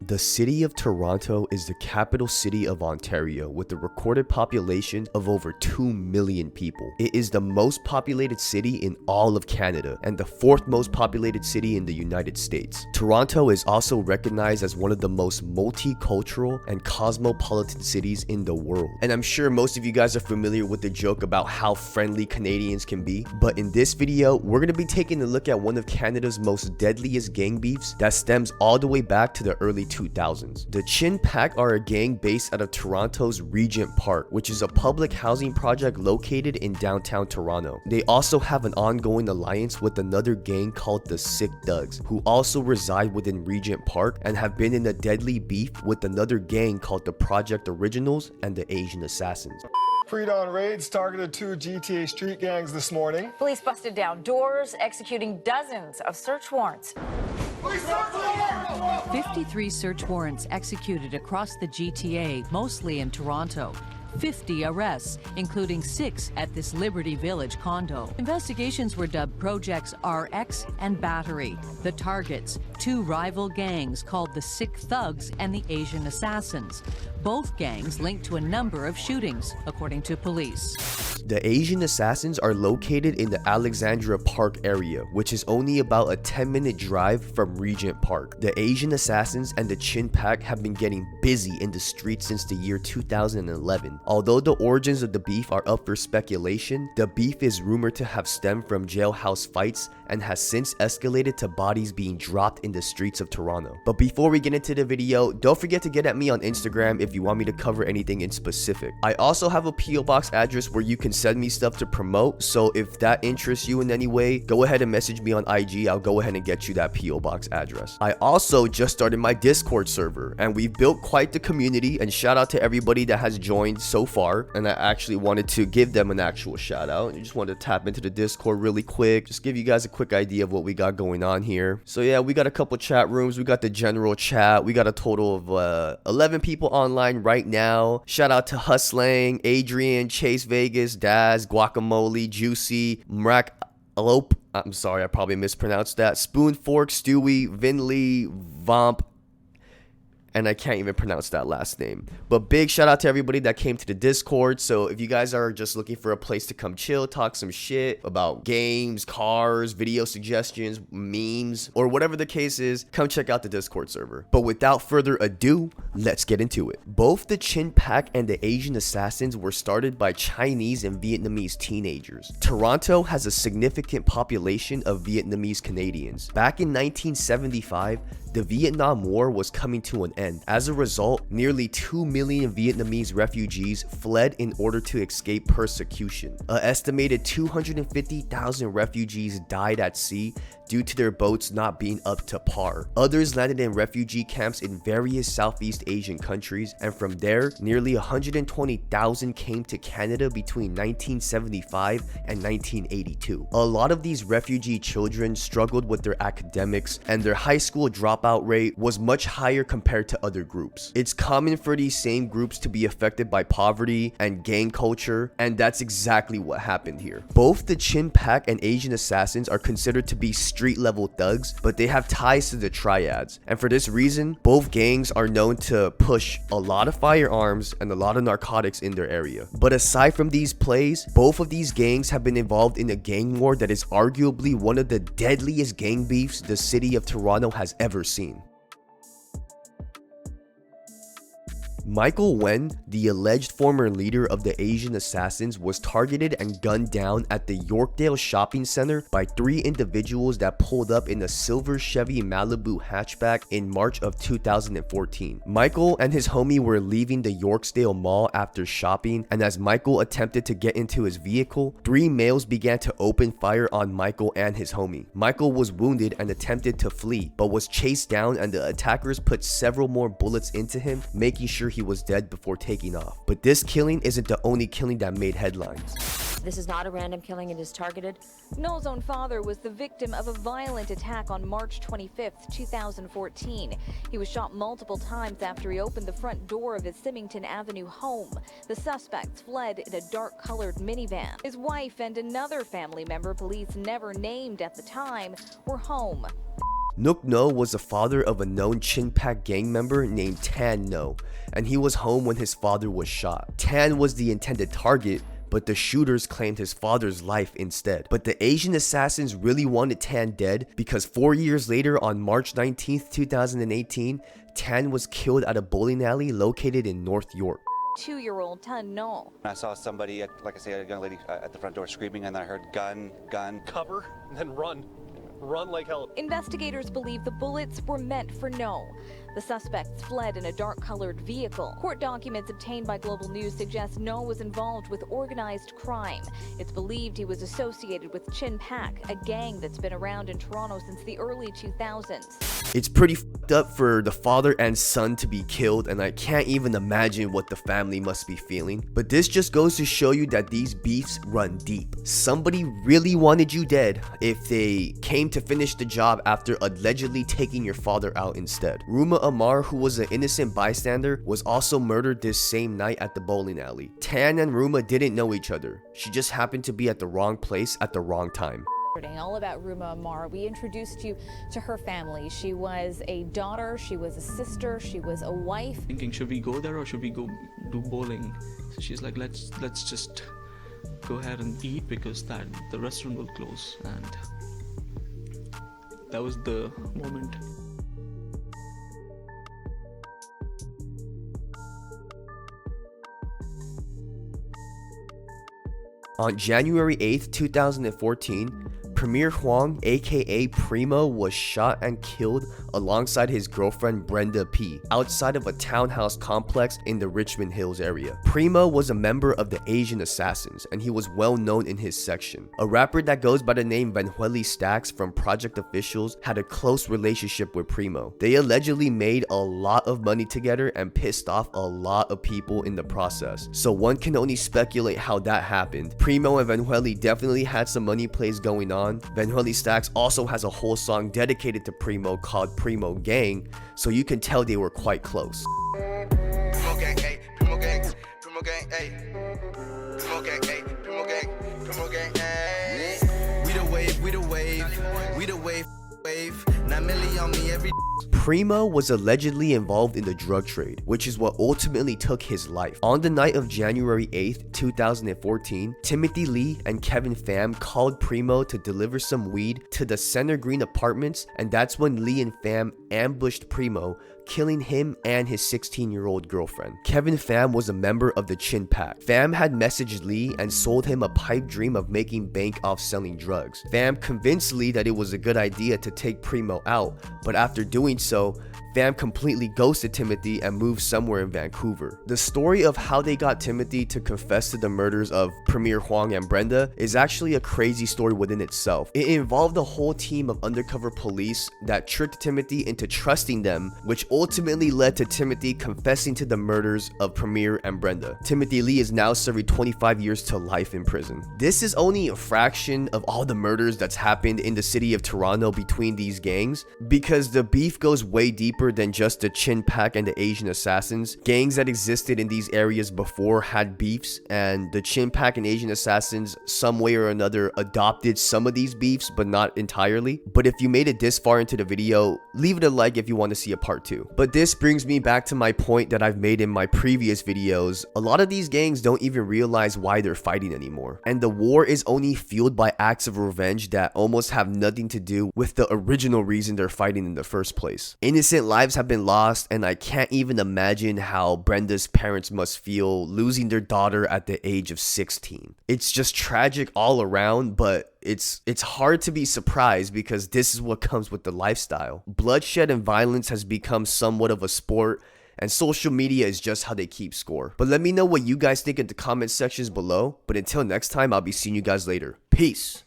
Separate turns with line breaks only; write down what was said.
The city of Toronto is the capital city of Ontario with a recorded population of over 2 million people. It is the most populated city in all of Canada and the fourth most populated city in the United States. Toronto is also recognized as one of the most multicultural and cosmopolitan cities in the world. And I'm sure most of you guys are familiar with the joke about how friendly Canadians can be, but in this video, we're going to be taking a look at one of Canada's most deadliest gang beefs that stems all the way back to the early 2000s. The Chin Pack are a gang based out of Toronto's Regent Park, which is a public housing project located in downtown Toronto. They also have an ongoing alliance with another gang called the Sick Thugs, who also reside within Regent Park and have been in a deadly beef with another gang called the Project Originals and the Asian Assassins.
Pre-dawn raids targeted 2 GTA street gangs this morning.
Police busted down doors, executing dozens of search warrants.
53 search warrants executed across the GTA, mostly in Toronto. 50 arrests, including 6 at this Liberty Village condo. Investigations were dubbed Projects RX and Battery. The targets, 2 rival gangs called the Sick Thugs and the Asian Assassins. Both gangs linked to a number of shootings, according to police.
The Asian Assassins are located in the Alexandra Park area, which is only about a 10-minute drive from Regent Park. The Asian Assassins and the Chin Pack have been getting busy in the streets since the year 2011. Although the origins of the beef are up for speculation, the beef is rumored to have stemmed from jailhouse fights and has since escalated to bodies being dropped in the streets of Toronto. But before we get into the video, don't forget to get at me on Instagram if you want me to cover anything in specific. I also have a PO box address where you can send me stuff to promote, so if that interests you in any way, go ahead and message me on IG. I'll go ahead and get you that PO box address. I also just started my Discord server and we've built quite the community, and shout out to everybody that has joined so far, and I actually wanted to give them an actual shout out. I just wanted to tap into the Discord really quick, just give you guys a quick idea of what we got going on here. So yeah, we got a couple chat rooms. We got the general chat. We got a total of 11 people online right now. Shout out to Hustling, Adrian, Chase Vegas, Daz, Guacamole, Juicy, Mrak Alope. I'm sorry, I probably mispronounced that. Spoon Fork, Stewie, Vinley, Vomp, and I can't even pronounce that last name. But big shout out to everybody that came to the Discord. So if you guys are just looking for a place to come chill, talk some shit about games, cars, video suggestions, memes, or whatever the case is, come check out the Discord server. But without further ado, let's get into it. Both the Chin Pack and the Asian Assassins were started by Chinese and Vietnamese teenagers. Toronto has a significant population of Vietnamese Canadians. Back in 1975, the Vietnam War was coming to an end. As a result, nearly 2 million Vietnamese refugees fled in order to escape persecution. An estimated 250,000 refugees died at sea due to their boats not being up to par. Others landed in refugee camps in various Southeast Asian countries, and from there, nearly 120,000 came to Canada between 1975 and 1982. A lot of these refugee children struggled with their academics, and their high school dropout rate was much higher compared to other groups. It's common for these same groups to be affected by poverty and gang culture, and that's exactly what happened here. Both the Chin Pack and Asian Assassins are considered to be street level thugs, but they have ties to the triads, and for this reason, both gangs are known to push a lot of firearms and a lot of narcotics in their area. But aside from these plays, both of these gangs have been involved in a gang war that is arguably one of the deadliest gang beefs the city of Toronto has ever seen. Michael Wen, the alleged former leader of the Asian Assassins, was targeted and gunned down at the Yorkdale shopping center by 3 individuals that pulled up in a silver Chevy Malibu hatchback in March of 2014. Michael and his homie were leaving the Yorkdale Mall after shopping, and as Michael attempted to get into his vehicle, 3 males began to open fire on Michael and his homie. Michael was wounded and attempted to flee, but was chased down, and the attackers put several more bullets into him, making sure he was dead before taking off. But this killing isn't the only killing that made headlines.
This is not a random killing, it is targeted.
Noel's own father was the victim of a violent attack on March 25th, 2014. He was shot multiple times after he opened the front door of his Symington Avenue home. The suspects fled in a dark-colored minivan. His wife and another family member, police never named at the time, were home.
Nook No was the father of a known Chinpak gang member named Tan No, and he was home when his father was shot. Tan was the intended target, but the shooters claimed his father's life instead. But the Asian assassins really wanted Tan dead because 4 years later, on March 19th, 2018, Tan was killed at a bowling alley located in North York.
2-year-old Tan No.
I saw somebody, like I say, a young lady at the front door screaming, and I heard gun, gun.
Cover, and then run. Run like hell.
Investigators believe the bullets were meant for No. The suspects fled in a dark-colored vehicle. Court documents obtained by Global News suggest No was involved with organized crime. It's believed he was associated with Chinpak, a gang that's been around in Toronto since the early 2000s.
It's pretty fucked up for the father and son to be killed, and I can't even imagine what the family must be feeling. But this just goes to show you that these beefs run deep. Somebody really wanted you dead if they came to finish the job after allegedly taking your father out instead. Ruma Amar, who was an innocent bystander, was also murdered this same night at the bowling alley. Tan and Ruma didn't know each other. She just happened to be at the wrong place at the wrong time.
All about Ruma Amar. We introduced you to her family. She was a daughter, she was a sister, she was a wife.
Thinking, should we go there or should we go do bowling? So she's like, let's just go ahead and eat because the restaurant will close. And that was the moment.
On January 8th, 2014, Premier Huang, aka Primo, was shot and killed alongside his girlfriend Brenda P. outside of a townhouse complex in the Richmond Hills area. Primo was a member of the Asian Assassins, and he was well known in his section. A rapper that goes by the name Vanhueli Stacks from Project Officials had a close relationship with Primo. They allegedly made a lot of money together and pissed off a lot of people in the process, so one can only speculate how that happened. Primo and Vanhueli definitely had some money plays going on. Vanhueli Stacks also has a whole song dedicated to Primo called Primo Gang, so you can tell they were quite close.
Primo gang, ay, Primo gang, Primo gang, ay. Primo gang, ay, Primo gang, Primo gang, ay. We the wave, we the wave, we the wave, wave. 9 million on me every.
Primo was allegedly involved in the drug trade, which is what ultimately took his life. On the night of January 8th, 2014, Timothy Lee and Kevin Pham called Primo to deliver some weed to the Center Green apartments, and that's when Lee and Pham ambushed Primo, killing him and his 16-year-old girlfriend. Kevin Pham was a member of the Chinpak. Pham had messaged Lee and sold him a pipe dream of making bank off selling drugs. Pham convinced Lee that it was a good idea to take Primo out, but after doing so, Pham completely ghosted Timothy and moved somewhere in Vancouver. The story of how they got Timothy to confess to the murders of Premier Huang and Brenda is actually a crazy story within itself. It involved a whole team of undercover police that tricked Timothy into trusting them, which ultimately led to Timothy confessing to the murders of Premier and Brenda. Timothy Lee is now serving 25 years to life in prison. This is only a fraction of all the murders that's happened in the city of Toronto between these gangs, because the beef goes way deeper than just the Chinpak and the Asian Assassins. Gangs that existed in these areas before had beefs, and the Chinpak and Asian Assassins some way or another adopted some of these beefs, but not entirely. But if you made it this far into the video, leave it a like if you want to see a part 2. But this brings me back to my point that I've made in my previous videos. A lot of these gangs don't even realize why they're fighting anymore, and the war is only fueled by acts of revenge that almost have nothing to do with the original reason they're fighting in the first place. Innocent lives have been lost, and I can't even imagine how Brenda's parents must feel losing their daughter at the age of 16. It's just tragic all around, but it's hard to be surprised because this is what comes with the lifestyle. Bloodshed and violence has become somewhat of a sport, and social media is just how they keep score. But let me know what you guys think in the comment sections below. But until next time, I'll be seeing you guys later. Peace.